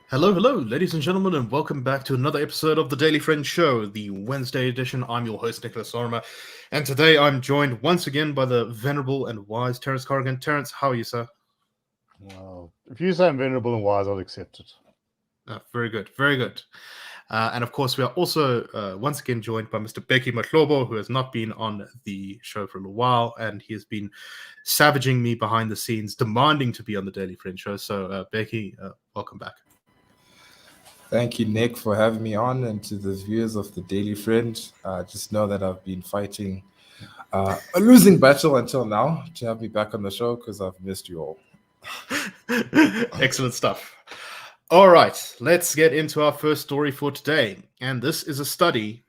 Hello, ladies and gentlemen, and welcome back to another episode of the Daily Friend Show, the Wednesday edition. I'm your host, Nicholas Lorimer, and today I'm joined once again by the venerable and wise Terence Corrigan. Terence, how are you, sir? Well, if you say I'm venerable and wise, I'll accept it. Very good, very good. And of course, we are also once again joined by Mr. Bheki Mahlobo, who has not been on the show for a little while, and he has been savaging me behind the scenes, demanding to be on the Daily Friend Show. So, Bheki, welcome back. Thank you, Nick, for having me on, and to the viewers of the Daily Friend. Just know that I've been fighting a losing battle until now to have me back on the show because I've missed you all. Excellent stuff. All right, let's get into our first story for today. And this is a study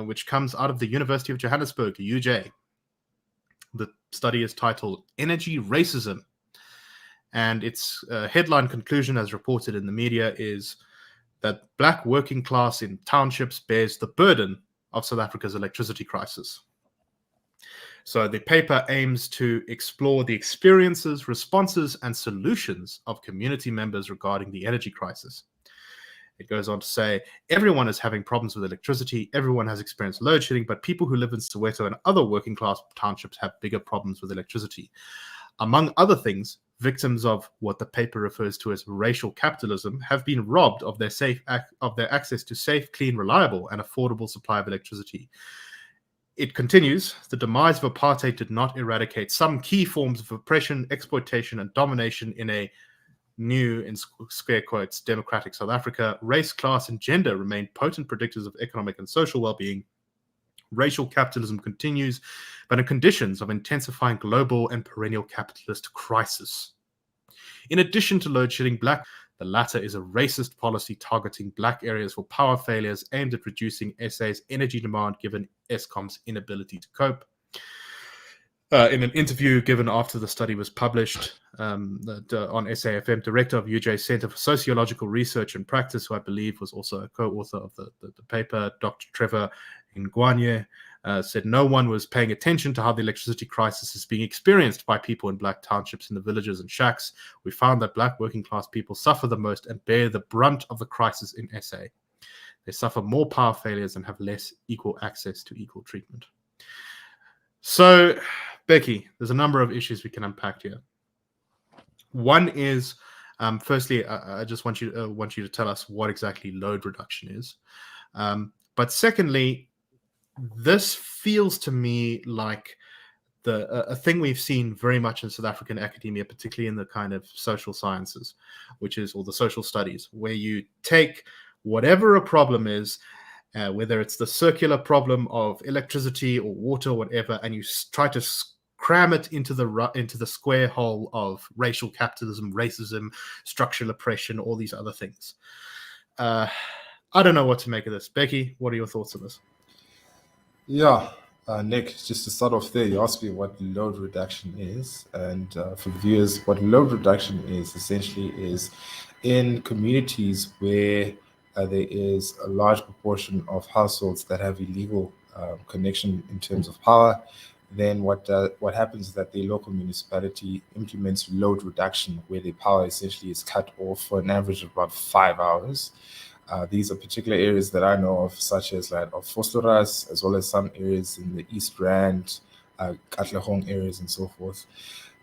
which comes out of the University of Johannesburg, UJ. The study is titled Energy Racism. And its headline conclusion, as reported in the media, is that Black working class in townships bears the burden of South Africa's electricity crisis. So the paper aims to explore the experiences, responses, and solutions of community members regarding the energy crisis. It goes on to say, everyone is having problems with electricity, everyone has experienced load shedding, but people who live in Soweto and other working class townships have bigger problems with electricity. Among other things, victims of what the paper refers to as racial capitalism have been robbed of their access to safe, clean, reliable, and affordable supply of electricity. It continues, the demise of apartheid did not eradicate some key forms of oppression, exploitation, and domination in a new, in square quotes, democratic South Africa. Race, class, and gender remain potent predictors of economic and social well-being. Racial capitalism continues, but in conditions of intensifying global and perennial capitalist crisis. In addition to load shedding, the latter is a racist policy targeting Black areas for power failures aimed at reducing SA's energy demand given Eskom's inability to cope. In an interview given after the study was published on SAFM, director of UJ's Center for Sociological Research and Practice, who I believe was also a co-author of the paper, Dr. Trevon Gupta, said no one was paying attention to how the electricity crisis is being experienced by people in Black townships in the villages and shacks. We found that Black working class people suffer the most and bear the brunt of the crisis in SA. They suffer more power failures and have less equal access to equal treatment. So, Bheki, there's a number of issues we can unpack here. One is, firstly, I just want you to tell us what exactly load reduction is. But secondly, this feels to me like a thing we've seen very much in South African academia, particularly in the kind of social sciences, or the social studies, where you take whatever a problem is, whether it's the circular problem of electricity or water or whatever, and you try to cram it into the square hole of racial capitalism, racism, structural oppression, all these other things. I don't know what to make of this. Bheki, what are your thoughts on this? Yeah, Nick, just to start off there, you asked me what load reduction is. And for the viewers, what load reduction is essentially is in communities where there is a large proportion of households that have illegal connection in terms of power, then what happens is that the local municipality implements load reduction, where the power essentially is cut off for an average of about 5 hours. These are particular areas that I know of, such as that of Vosloorus, as well as some areas in the East Rand, Katlehong areas, and so forth.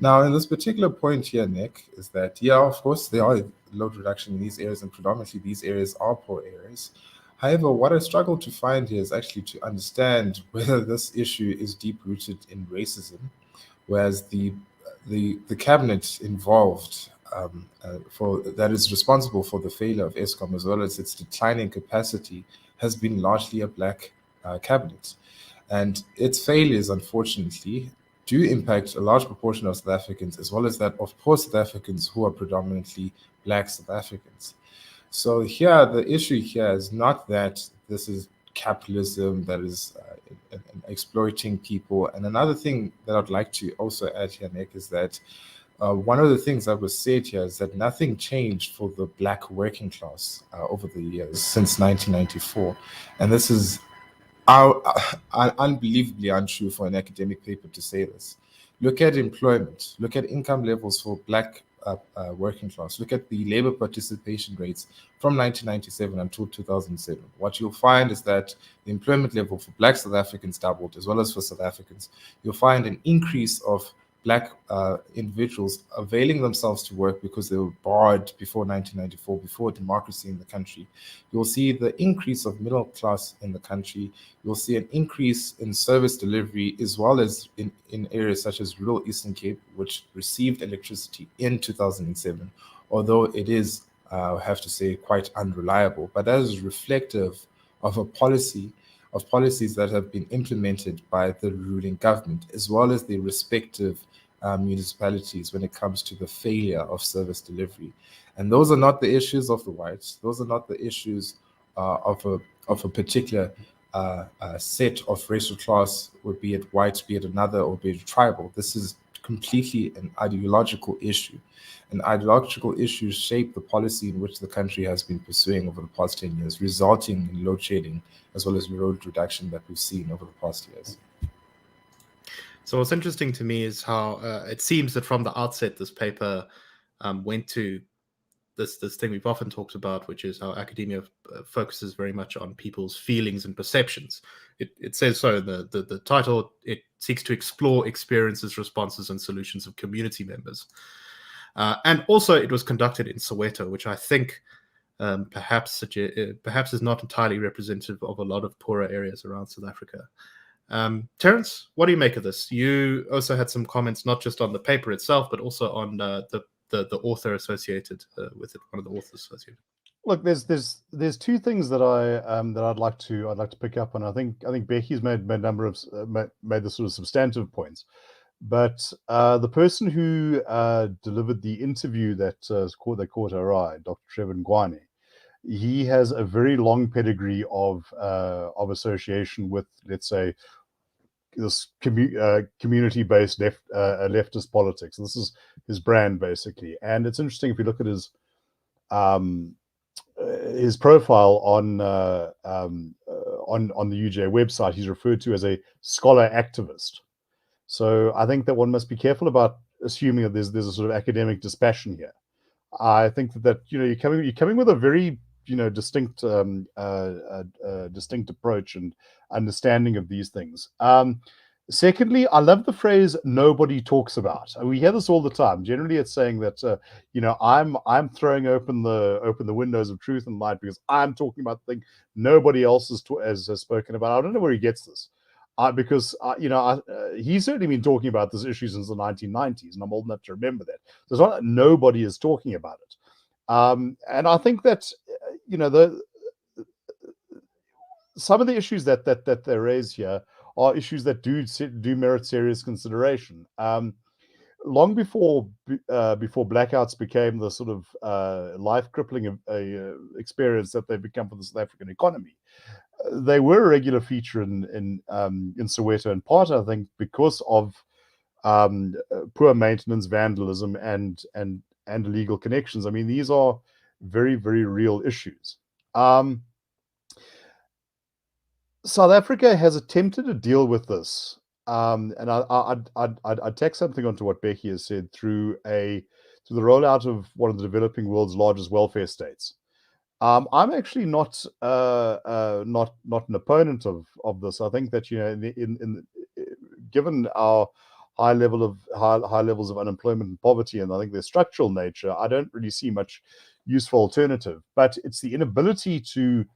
Now, in this particular point here, Nick, is that, yeah, of course, there are load reduction in these areas, and predominantly these areas are poor areas. However, what I struggle to find here is actually to understand whether this issue is deep-rooted in racism, whereas the cabinet involved that is responsible for the failure of Eskom as well as its declining capacity has been largely a Black cabinet. And its failures, unfortunately, do impact a large proportion of South Africans, as well as that of poor South Africans who are predominantly Black South Africans. So here, the issue here is not that this is capitalism that is exploiting people. And another thing that I'd like to also add here, Nick, is that one of the things that was said here is that nothing changed for the black working class over the years since 1994. And this is unbelievably untrue for an academic paper to say this. Look at employment, look at income levels for black working class, look at the labor participation rates from 1997 until 2007. What you'll find is that the employment level for black South Africans doubled, as well as for South Africans. You'll find an increase of black individuals availing themselves to work because they were barred before 1994, before democracy in the country. You'll see the increase of middle class in the country. You'll see an increase in service delivery, as well as in areas such as rural Eastern Cape, which received electricity in 2007, although it is, I have to say, quite unreliable. But that is reflective of policies that have been implemented by the ruling government, as well as the respective municipalities when it comes to the failure of service delivery. And those are not the issues of the whites. Those are not the issues of a particular set of racial class, be it white, be it another, or be it tribal. This is completely an ideological issue. And ideological issues shape the policy in which the country has been pursuing over the past 10 years, resulting in load shedding as well as load reduction that we've seen over the past years. So what's interesting to me is how it seems that from the outset, this paper went to this thing we've often talked about, which is how academia focuses very much on people's feelings and perceptions. It says so in the title. It seeks to explore experiences, responses, and solutions of community members. And also, it was conducted in Soweto, which I think perhaps is not entirely representative of a lot of poorer areas around South Africa. Terence, what do you make of this? You also had some comments, not just on the paper itself, but also on the author associated with it, one of the authors associated. Look, there's two things that I'd like to pick up on. I think Bheki's made a number of made the sort of substantive points, but the person who delivered the interview that caught our eye, Dr. Trevon Gupta, he has a very long pedigree of association with, let's say, this community-based leftist politics. This is his brand, basically. And it's interesting if you look at his profile on the UJ website. He's referred to as a scholar activist. So I think that one must be careful about assuming that there's a sort of academic dispassion here. I think that you're coming with a very distinct approach and understanding of these things. Secondly, I love the phrase "nobody talks about." We hear this all the time. Generally, it's saying that I'm throwing open the windows of truth and light because I'm talking about the thing nobody else has spoken about. I don't know where he gets this, because he's certainly been talking about this issue since the 1990s, and I'm old enough to remember that. So it's not that nobody is talking about it. And I think that some of the issues that they raise here are issues that do merit serious consideration. Long before blackouts became the sort of life crippling experience that they've become for the South African economy, they were a regular feature in Soweto, in part, I think, because of poor maintenance, vandalism, and illegal connections. I mean, these are very, very real issues. South Africa has attempted to deal with this, and I'd take something onto what Bheki has said through the rollout of one of the developing world's largest welfare states. I'm actually not an opponent of this. I think that given our high levels of unemployment and poverty, and I think their structural nature, I don't really see much useful alternative. But it's the inability to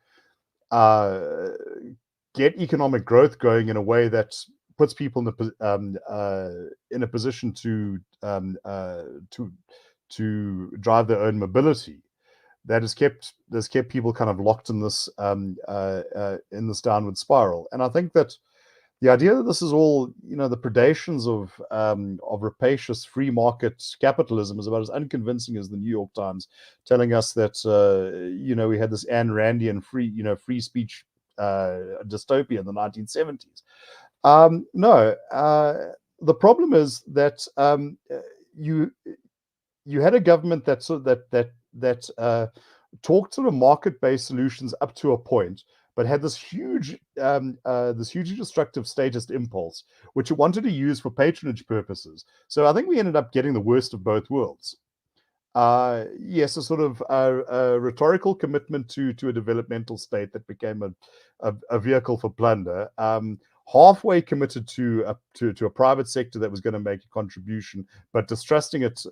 get economic growth going in a way that puts people in a position to drive their own mobility that has kept people kind of locked in this downward spiral. And I think that the idea that this is all, the predations of rapacious free market capitalism is about as unconvincing as the New York Times telling us that we had this Ayn Randian free speech dystopia in the 1970s. No, the problem is that you had a government that talked sort of market-based solutions up to a point, but had this hugely destructive statist impulse, which it wanted to use for patronage purposes. So I think we ended up getting the worst of both worlds. Yes, a sort of a rhetorical commitment to a developmental state that became a vehicle for plunder. Halfway committed to a private sector that was going to make a contribution, but distrusting it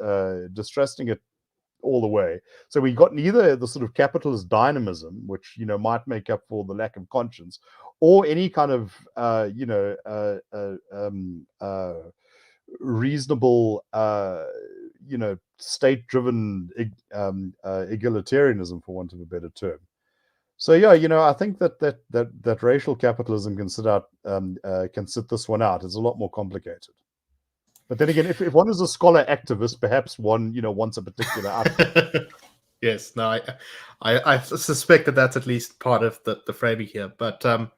all the way. So we got neither the sort of capitalist dynamism, which might make up for the lack of conscience, or any kind of reasonable state-driven egalitarianism, for want of a better term. So yeah, I think that racial capitalism can sit this one out. It's a lot more complicated. But then again, if one is a scholar activist, perhaps one wants a particular outcome. Yes, no, I suspect that that's at least part of the framing here. But I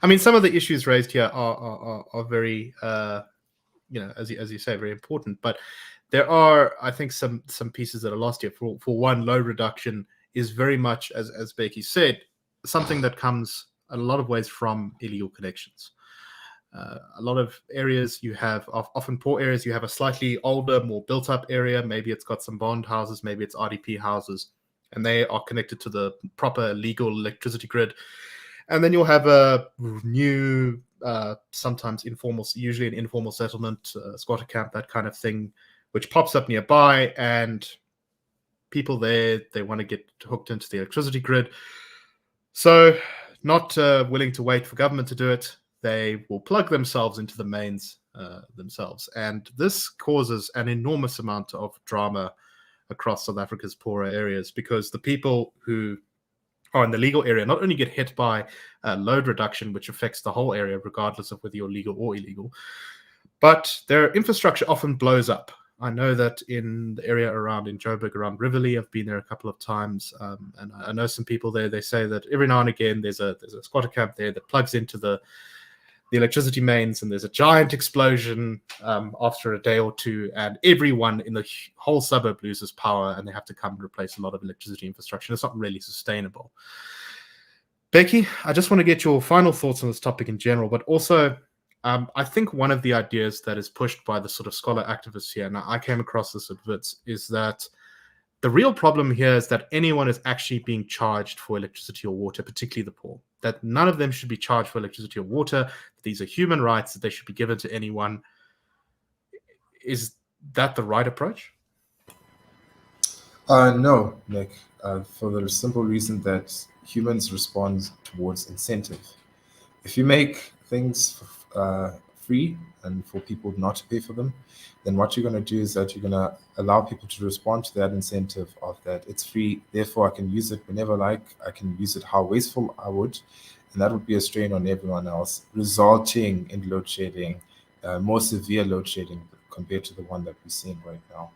mean, some of the issues raised here are very as you say, very important. But there are, I think, some pieces that are lost here. For one, load reduction is very much, as Bheki said, something that comes in a lot of ways from illegal connections. A lot of areas you have, often poor areas, you have a slightly older, more built-up area. Maybe it's got some bond houses, maybe it's RDP houses, and they are connected to the proper legal electricity grid. And then you'll have a new, sometimes informal, usually an informal settlement, squatter camp, that kind of thing, which pops up nearby, and people there, they want to get hooked into the electricity grid. So not willing to wait for government to do it, they will plug themselves into the mains themselves. And this causes an enormous amount of drama across South Africa's poorer areas, because the people who are in the legal area not only get hit by load reduction, which affects the whole area, regardless of whether you're legal or illegal, but their infrastructure often blows up. I know that in the area around in Joburg, around Riverlea, I've been there a couple of times, and I know some people there. They say that every now and again there's a squatter camp there that plugs into the electricity mains, and there's a giant explosion after a day or two, and everyone in the whole suburb loses power, and they have to come and replace a lot of electricity infrastructure. It's not really sustainable. Bheki, I just want to get your final thoughts on this topic in general, but also I think one of the ideas that is pushed by the sort of scholar activists here, and I came across this at WITS, is that the real problem here is that anyone is actually being charged for electricity or water, particularly the poor. That none of them should be charged for electricity or water. These are human rights, that they should be given to anyone. Is that the right approach? No, Nick, for the simple reason that humans respond towards incentive. If you make things free and for people not to pay for them, then what you're going to do is that you're going to allow people to respond to that incentive of that it's free, therefore I can use it whenever I like, I can use it how wasteful I would, and that would be a strain on everyone else, resulting in load shedding, more severe load shedding compared to the one that we're seeing right now.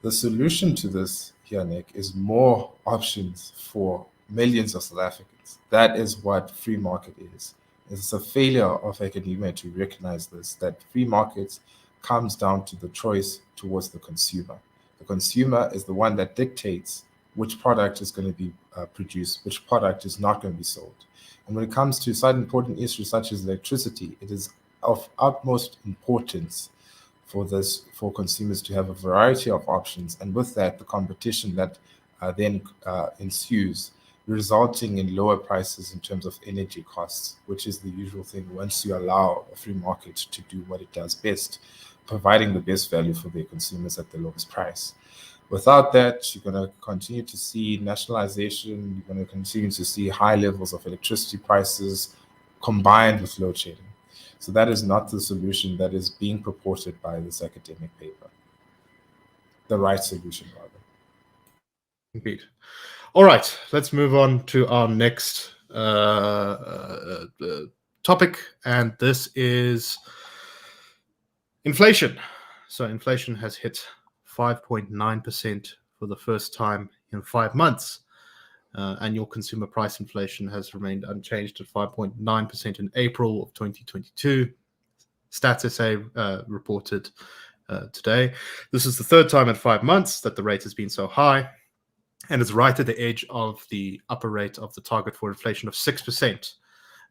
The solution to this here, Nick, is more options for millions of South Africans. That is what free market is. It's a failure of academia to recognize this, that free markets comes down to the choice towards the consumer. The consumer is the one that dictates which product is going to be produced, which product is not going to be sold. And when it comes to such important issues such as electricity, it is of utmost importance for consumers to have a variety of options, and with that, the competition that then ensues, resulting in lower prices in terms of energy costs, which is the usual thing once you allow a free market to do what it does best, providing the best value for their consumers at the lowest price. Without that, you're going to continue to see nationalization, you're going to continue to see high levels of electricity prices combined with load shedding. So that is not the solution that is being purported by this academic paper. The right solution, rather. Indeed. All right, let's move on to our next topic, and this is inflation. So inflation has hit 5.9% for the first time in 5 months. Annual consumer price inflation has remained unchanged at 5.9% in April of 2022. Stats SA reported today. This is the third time in 5 months that the rate has been so high, and it's right at the edge of the upper rate of the target for inflation of 6%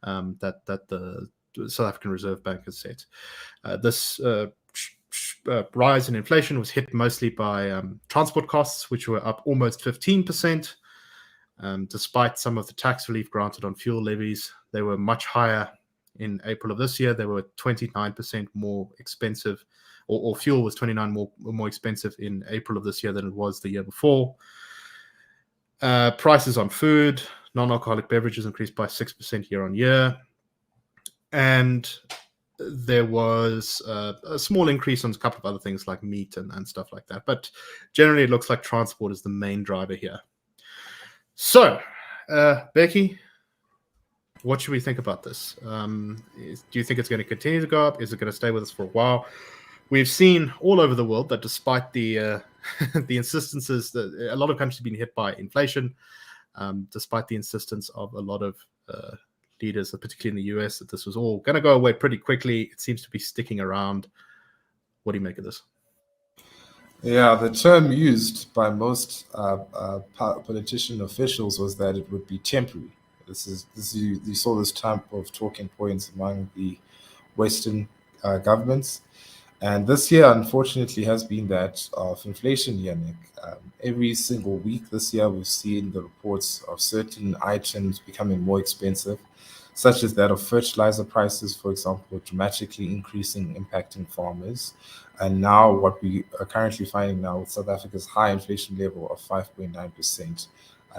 that the South African Reserve Bank has set. This rise in inflation was hit mostly by transport costs, which were up almost 15%. Despite some of the tax relief granted on fuel levies, they were much higher in April of this year. They were 29% more expensive, or fuel was 29% more expensive in April of this year than it was the year before. Prices on food, non-alcoholic beverages increased by 6% year on year. And there was a small increase on a couple of other things like meat and stuff like that. But generally, it looks like transport is the main driver here. So, Bheki, what should we think about this? Do you think it's going to continue to go up? Is it going to stay with us for a while? We've seen all over the world that despite the the insistences that a lot of countries have been hit by inflation, despite the insistence of a lot of leaders, particularly in the US, that this was all going to go away pretty quickly, it seems to be sticking around. What do you make of this? Yeah, the term used by most politician officials was that it would be temporary. You saw this type of talking points among the Western governments, and this year, unfortunately, has been that of inflation year, Nick. Every single week this year, we've seen the reports of certain items becoming more expensive, such as that of fertilizer prices, for example, dramatically increasing, impacting farmers. And now what we are currently finding now with South Africa's high inflation level of 5.9%,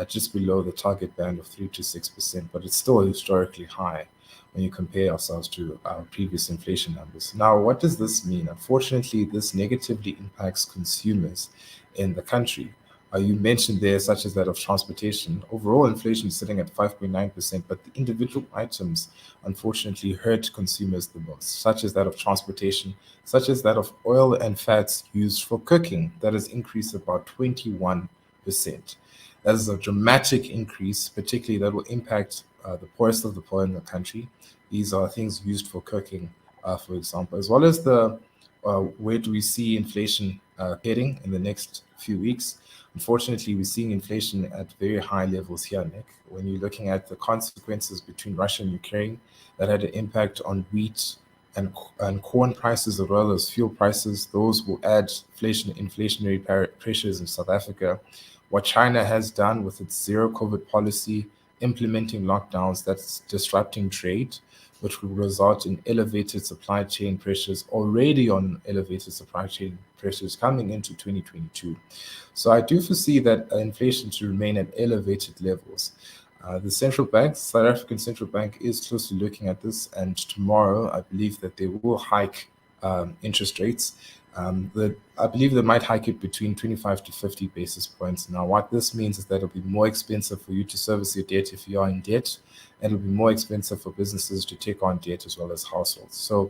just below the target band of 3 to 6%, but it's still historically high when you compare ourselves to our previous inflation numbers. Now, what does this mean? Unfortunately, this negatively impacts consumers in the country. You mentioned there, such as that of transportation. Overall inflation is sitting at 5.9%, but the individual items unfortunately hurt consumers the most, such as that of transportation, such as that of oil and fats used for cooking. That has increased about 21%. That is a dramatic increase, particularly that will impact the poorest of the poor in the country. These are things used for cooking, for example, as well as the where do we see inflation heading in the next few weeks. Unfortunately, we're seeing inflation at very high levels here, Nick. When you're looking at the consequences between Russia and Ukraine, that had an impact on wheat and corn prices as well as fuel prices. Those will add inflationary pressures in South Africa. What China has done with its zero COVID policy, implementing lockdowns, that's disrupting trade, which will result in elevated supply chain pressures, already on elevated supply chain pressures coming into 2022. So I do foresee that inflation to remain at elevated levels. The central bank, South African Central Bank, is closely looking at this, and tomorrow I believe that they will hike interest rates. I believe they might hike it between 25 to 50 basis points. Now, what this means is that it'll be more expensive for you to service your debt if you are in debt, and it'll be more expensive for businesses to take on debt as well as households. So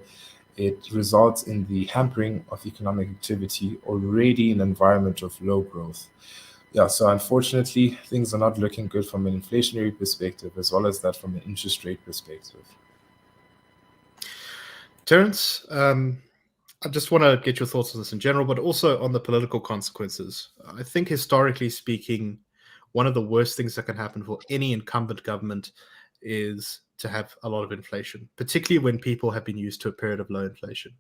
it results in the hampering of economic activity already in an environment of low growth. Yeah, so unfortunately, things are not looking good from an inflationary perspective as well as that from an interest rate perspective. Terence, I just want to get your thoughts on this in general, but also on the political consequences. I think historically speaking, one of the worst things that can happen for any incumbent government is to have a lot of inflation, particularly when people have been used to a period of low inflation.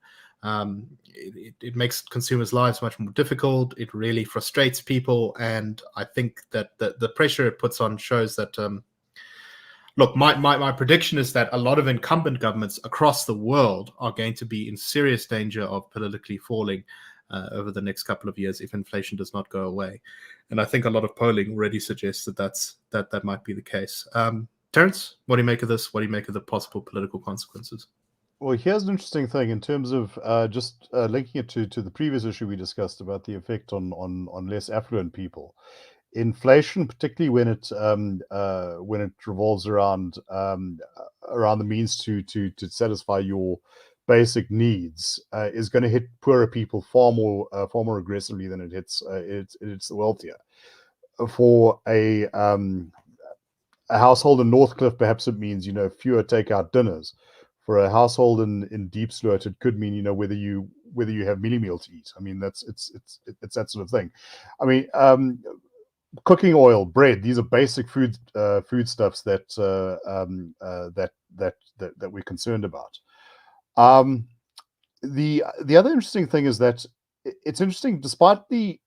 It makes consumers' lives much more difficult. It really frustrates people. And I think that the pressure it puts on shows that, look, my prediction is that a lot of incumbent governments across the world are going to be in serious danger of politically falling over the next couple of years if inflation does not go away. And I think a lot of polling already suggests that might be the case. Terence, what do you make of this? What do you make of the possible political consequences? Well, here's an interesting thing in terms of just linking it to the previous issue we discussed about the effect on less affluent people. Inflation, particularly when it revolves around the means to satisfy your basic needs, is going to hit poorer people far more aggressively than it hits the wealthier. For a household in Northcliffe, perhaps it means fewer takeout dinners. for a household in Deep Sloot, it could mean, whether you have mealie meal to eat. I mean, it's that sort of thing. I mean, cooking oil, bread, these are basic foodstuffs that we're concerned about. The other interesting thing is that it's interesting, despite the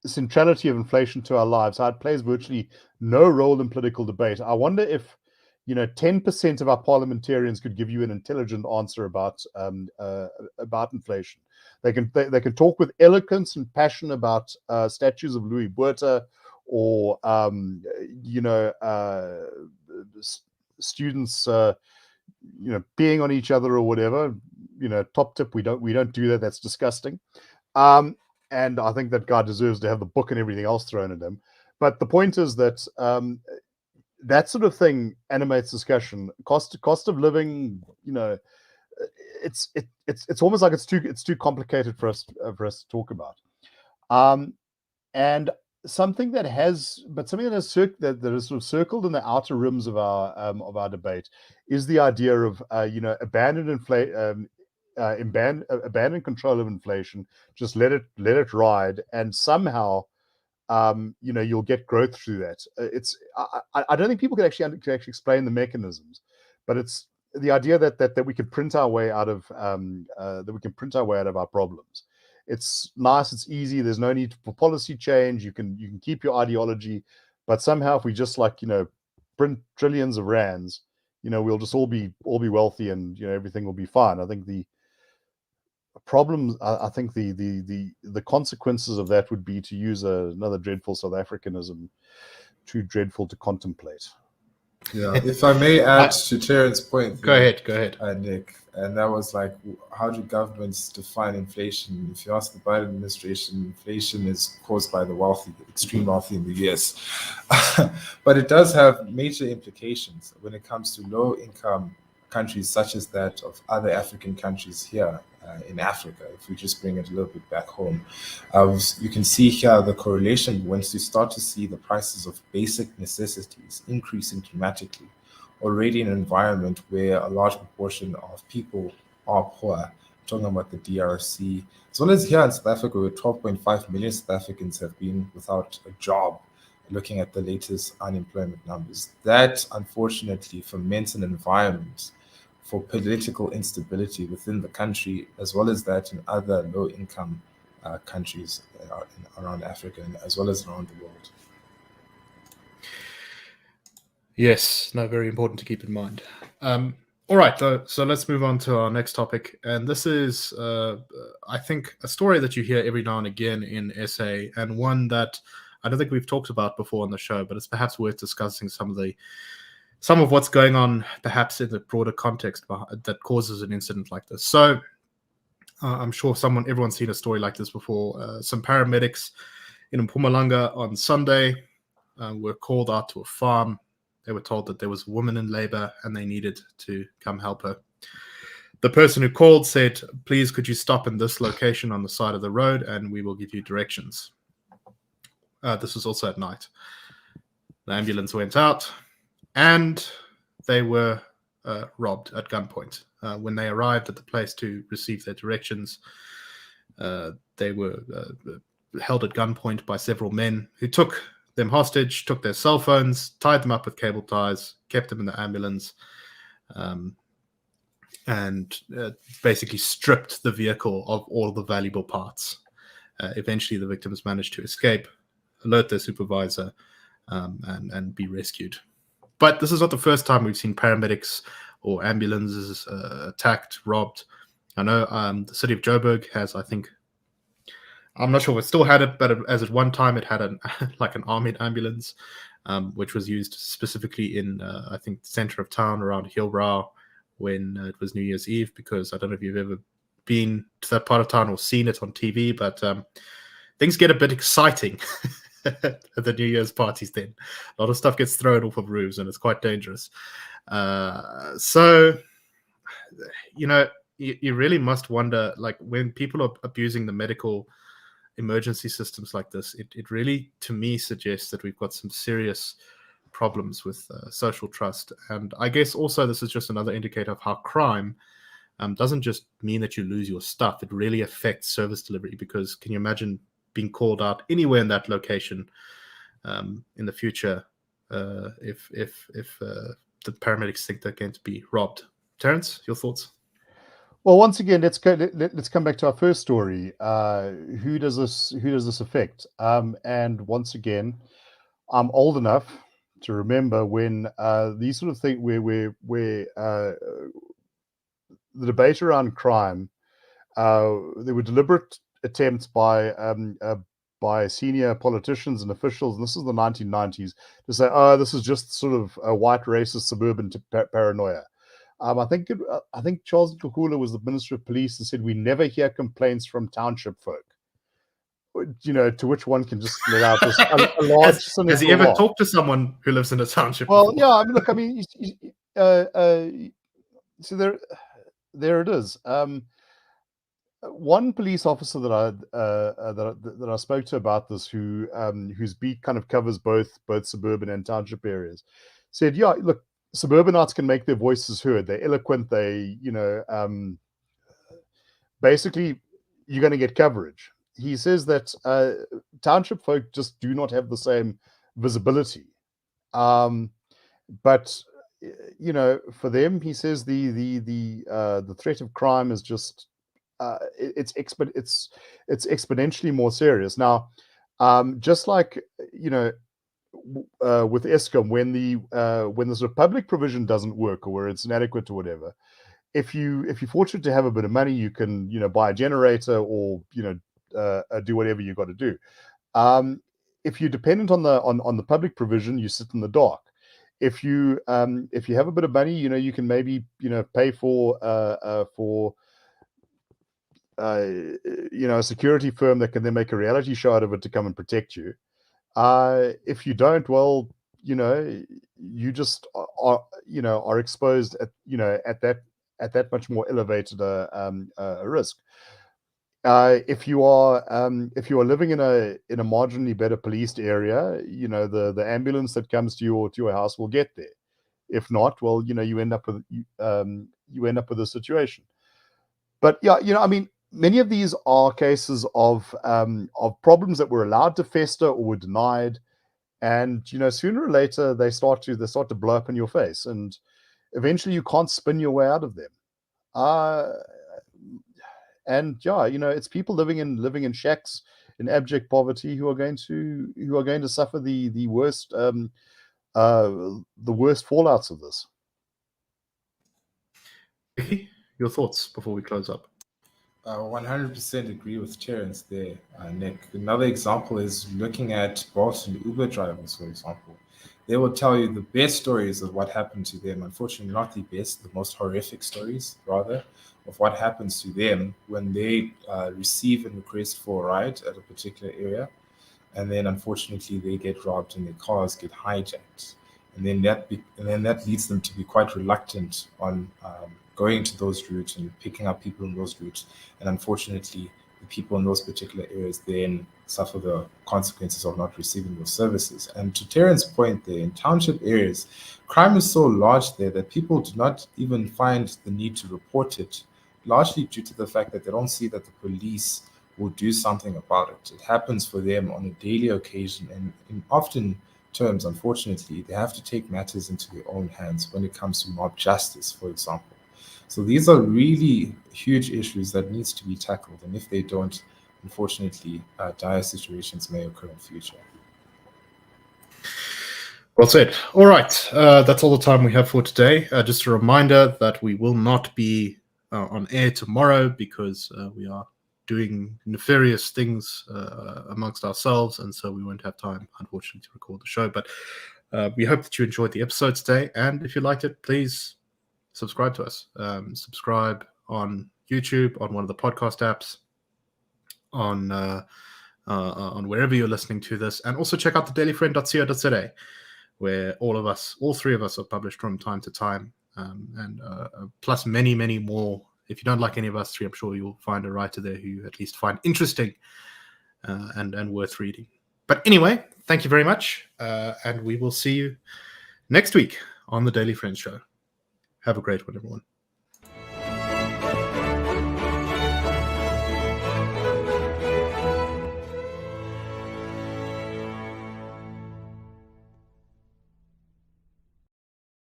centrality of inflation to our lives, how it plays virtually no role in political debate. I wonder if 10% of our parliamentarians could give you an intelligent answer about inflation. They can talk with eloquence and passion about statues of Louis Botha, or students peeing on each other or whatever. Top tip, we don't do that. That's disgusting. And I think that guy deserves to have the book and everything else thrown at him. But the point is that that sort of thing animates discussion. Cost of living, it's almost like it's too complicated for us to talk about. And something that has sort of circled in the outer rims of our debate is the idea of abandon control of inflation, just let it ride, and somehow you'll get growth through that. I don't think people can actually explain the mechanisms, but it's the idea that we can print our way out of our problems. It's nice, it's easy. There's no need for policy change. You can keep your ideology, but somehow if we just print trillions of rands, we'll just all be wealthy, and everything will be fine. I think the problems, I think the consequences of that would be, to use another dreadful South Africanism, too dreadful to contemplate. Yeah, if I may add to Terence's point. Go ahead, Nick. And that was how do governments define inflation? If you ask the Biden administration, inflation is caused by the wealthy, extreme wealthy in the US. But it does have major implications when it comes to low-income countries such as that of other African countries here in Africa. If we just bring it a little bit back home, you can see here the correlation once you start to see the prices of basic necessities increasing dramatically, already in an environment where a large proportion of people are poor. I'm talking about the DRC, as well as here in South Africa, where 12.5 million South Africans have been without a job, looking at the latest unemployment numbers. That, unfortunately, foments an environment for political instability within the country, as well as that in other low-income countries around Africa, and as well as around the world. Yes, no, very important to keep in mind. All right, so let's move on to our next topic. And this is, I think, a story that you hear every now and again in SA, and one that I don't think we've talked about before on the show, but it's perhaps worth discussing some of what's going on, perhaps in the broader context that causes an incident like this. So I'm sure everyone's seen a story like this before. Some paramedics in Mpumalanga on Sunday were called out to a farm. They were told that there was a woman in labor and they needed to come help her. The person who called said, "Please, could you stop in this location on the side of the road and we will give you directions." This was also at night. The ambulance went out and they were robbed at gunpoint. When they arrived at the place to receive their directions, they were held at gunpoint by several men who took them hostage, took their cell phones, tied them up with cable ties, kept them in the ambulance, and basically stripped the vehicle of all the valuable parts. Eventually, the victims managed to escape, alert their supervisor, and be rescued. But this is not the first time we've seen paramedics or ambulances attacked, robbed. I know the city of Joburg has, I think, I'm not sure if it still had it, but as at one time it had an armored ambulance, which was used specifically in, I think, the center of town around Hillbrow when it was New Year's Eve, because I don't know if you've ever been to that part of town or seen it on TV, but things get a bit exciting at the New Year's parties then. A lot of stuff gets thrown off of roofs and it's quite dangerous. So, you really must wonder, when people are abusing the medical emergency systems like this, it really, to me, suggests that we've got some serious problems with social trust. And I guess also this is just another indicator of how crime doesn't just mean that you lose your stuff. It really affects service delivery, because can you imagine being called out anywhere in that location in the future if the paramedics think they're going to be robbed? Terence, your thoughts? Well, once again, let's come back to our first story. Who does this affect? And once again, I'm old enough to remember when these sort of things, where the debate around crime, there were deliberate attempts by senior politicians and officials, and this is the 1990s, to say, "Oh, this is just sort of a white racist suburban paranoia." I think Charles Nkukula was the Minister of Police and said, "We never hear complaints from township folk." To which one can just let out this a large cynical Has he ever laugh. talked to someone who lives in a township? Well, before? yeah. I mean, look. I mean, so there it is. One police officer that I spoke to about this, whose beat kind of covers both suburban and township areas, said, "Yeah, look, suburbanites can make their voices heard. They're eloquent. Basically, you're going to get coverage." He says that township folk just do not have the same visibility. But for them, he says the threat of crime is just it's exponentially more serious now. Just like with Eskom, when the sort of public provision doesn't work, or where it's inadequate or whatever, if you're fortunate to have a bit of money, you can buy a generator, or do whatever you got to do. If you're dependent on the public provision, you sit in the dark. If you have a bit of money, you can maybe pay for a security firm that can then make a reality show out of it to come and protect you. If you don't, well, you just are exposed at that much more elevated risk. If you are living in a marginally better policed area, the ambulance that comes to your house will get there. If not, well, you end up with a situation. But yeah, I mean, many of these are cases of problems that were allowed to fester or were denied, and sooner or later they start to blow up in your face, and eventually you can't spin your way out of them. And yeah, it's people living in shacks in abject poverty who are going to suffer the worst fallouts of this. Bheki, your thoughts before we close up? 100% agree with Terence there, Nick. Another example is looking at Bolt and Uber drivers, for example. They will tell you the best stories of what happened to them. Unfortunately, not the best, the most horrific stories, rather, of what happens to them when they receive a request for a ride at a particular area, and then unfortunately they get robbed and their cars get hijacked, and then that leads them to be quite reluctant on going to those routes and picking up people in those routes, and unfortunately the people in those particular areas then suffer the consequences of not receiving those services. And to Terrence's point there, in township areas, crime is so large there that people do not even find the need to report it, largely due to the fact that they don't see that the police will do something about it. It happens for them on a daily occasion, and in often terms, unfortunately, they have to take matters into their own hands when it comes to mob justice, for example. So these are really huge issues that needs to be tackled, and if they don't, unfortunately, dire situations may occur in the future. Well said. All right, that's all the time we have for today. Just a reminder that we will not be on air tomorrow because we are doing nefarious things amongst ourselves, and so we won't have time, unfortunately, to record the show. But we hope that you enjoyed the episode today, and if you liked it, please subscribe to us. Subscribe on YouTube, on one of the podcast apps, on wherever you're listening to this, and also check out the dailyfriend.co.za, where all three of us are published from time to time, and plus many, many more. If you don't like any of us three, I'm sure you'll find a writer there who you at least find interesting and worth reading. But anyway, thank you very much. And we will see you next week on the Daily Friends Show. Have a great one, everyone.